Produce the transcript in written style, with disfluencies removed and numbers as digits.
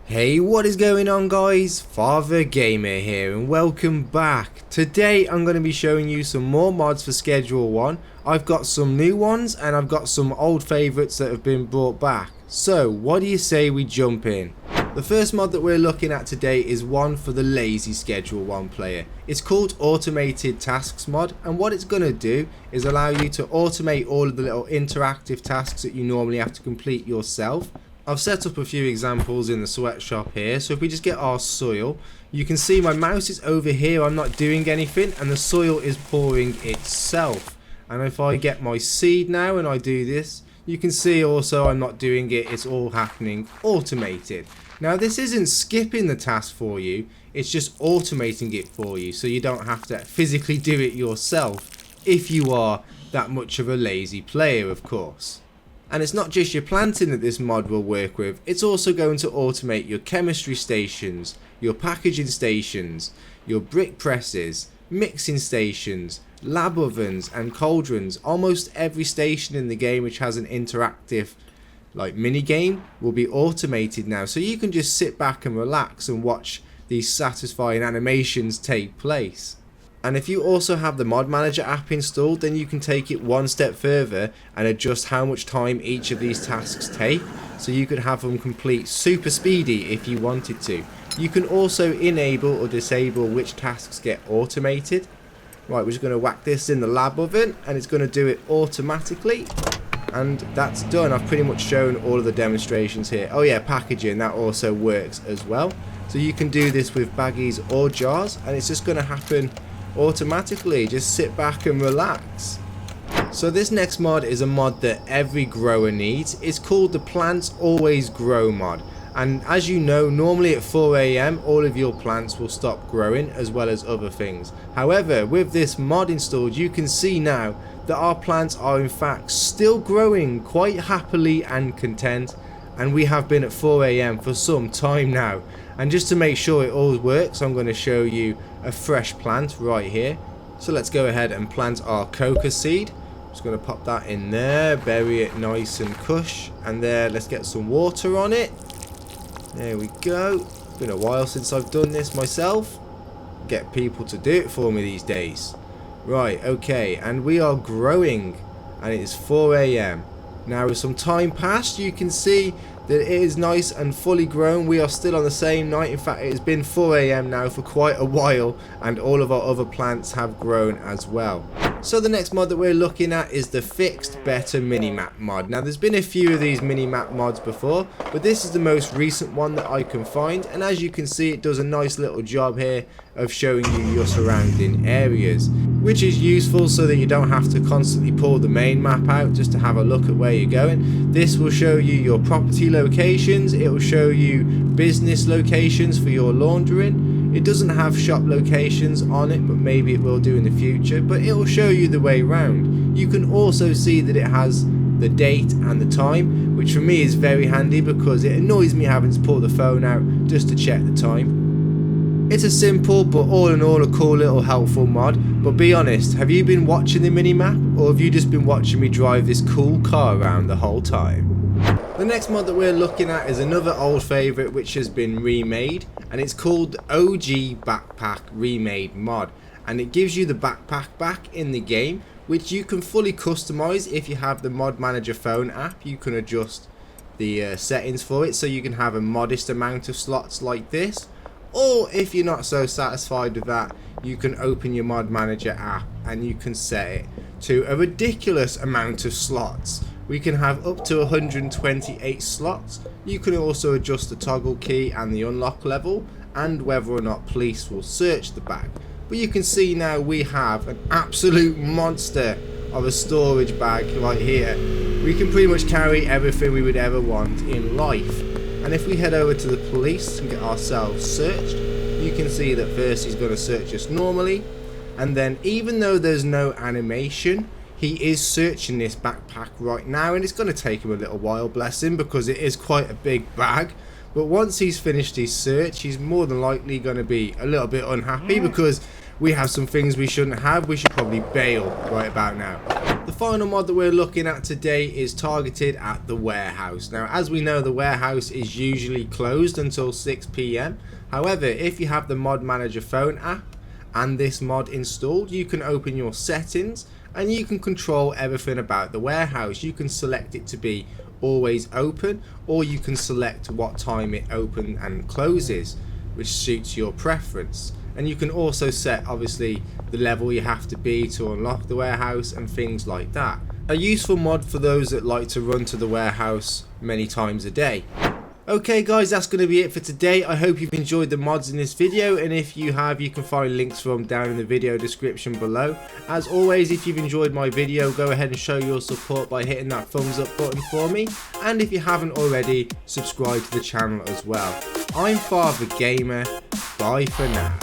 Hey, what is going on guys? Father Gamer here and welcome back. Today I'm going to be showing you some more mods for Schedule 1. I've got some new ones and I've got some old favourites that have been brought back. So what do you say we jump in? The first mod that we're looking at today is one for the lazy Schedule 1 player. It's called Automated Tasks mod, and what it's going to do is allow you to automate all of the little interactive tasks that you normally have to complete yourself. I've set up a few examples in the sweatshop here, so if we just get our soil, you can see my mouse is over here, I'm not doing anything, and the soil is pouring itself. And if I get my seed now and I do this, you can see also I'm not doing it, it's all happening automated. Now this isn't skipping the task for you, it's just automating it for you, so you don't have to physically do it yourself, if you are that much of a lazy player, of course. And it's not just your planting that this mod will work with, it's also going to automate your chemistry stations, your packaging stations, your brick presses, mixing stations, lab ovens and cauldrons. Almost every station in the game which has an interactive mini game will be automated now, so you can just sit back and relax and watch these satisfying animations take place. And if you also have the Mod Manager app installed, then you can take it one step further and adjust how much time each of these tasks take, so you could have them complete super speedy if you wanted to. You can also enable or disable which tasks get automated. Right, we're just going to whack this in the lab oven and it's going to do it automatically. And that's done. I've pretty much shown all of the demonstrations here. Oh yeah, packaging, that also works as well. So you can do this with baggies or jars and it's just going to happen automatically. Just sit back and relax. So this next mod is a mod that every grower needs. It's called the Plants Always Grow mod, and as you know, normally at 4 AM all of your plants will stop growing as well as other things. However, with this mod installed, you can see now that our plants are in fact still growing quite happily and content, and we have been at 4 AM for some time now. And just to make sure it all works, I'm going to show you a fresh plant right here. So let's go ahead and plant our coca seed. Just going to pop that in there, bury it nice and cush, and there, let's get some water on it. There we go. It's been a while since I've done this myself. Get people to do it for me these days. Right, okay, and we are growing, and it is 4 AM. Now with some time passed, you can see that it is nice and fully grown. We are still on the same night. In fact, it has been 4 AM now for quite a while, and all of our other plants have grown as well. So the next mod that we're looking at is the Fixed Better Minimap mod. Now there's been a few of these minimap mods before, but this is the most recent one that I can find, and as you can see, it does a nice little job here of showing you your surrounding areas, which is useful so that you don't have to constantly pull the main map out just to have a look at where you're going. This will show you your property locations, it will show you business locations for your laundering. It doesn't have shop locations on it, but maybe it will do in the future, but it will show you the way around. You can also see that it has the date and the time, which for me is very handy because it annoys me having to pull the phone out just to check the time. It's a simple but all in all a cool little helpful mod, but be honest, have you been watching the minimap, or have you just been watching me drive this cool car around the whole time? The next mod that we're looking at is another old favourite which has been remade, and it's called the OG Backpack Remade mod, and it gives you the backpack back in the game, which you can fully customise. If you have the Mod Manager phone app, you can adjust the settings for it so you can have a modest amount of slots like this, or if you're not so satisfied with that, you can open your Mod Manager app and you can set it to a ridiculous amount of slots. We can have up to 128 slots. You can also adjust the toggle key and the unlock level and whether or not police will search the bag. But you can see now we have an absolute monster of a storage bag right here. We can pretty much carry everything we would ever want in life. And if we head over to the police and get ourselves searched, you can see that first he's going to search us normally, and then even though there's no animation, he is searching this backpack right now, and it's going to take him a little while, bless him, because it is quite a big bag. But once he's finished his search, he's more than likely going to be a little bit unhappy because we have some things we shouldn't have. We should probably bail right about now. The final mod that we're looking at today is targeted at the warehouse. Now, as we know, the warehouse is usually closed until 6 PM. However, if you have the Mod Manager phone app and this mod installed, you can open your settings and you can control everything about the warehouse. You can select it to be always open, or you can select what time it opens and closes, which suits your preference. And you can also set obviously the level you have to be to unlock the warehouse and things like that. A useful mod for those that like to run to the warehouse many times a day. Okay guys, that's going to be it for today. I hope you've enjoyed the mods in this video, and if you have, you can find links for them down in the video description below. As always, if you've enjoyed my video, go ahead and show your support by hitting that thumbs up button for me, and if you haven't already, subscribe to the channel as well. I'm Father Gamer, bye for now.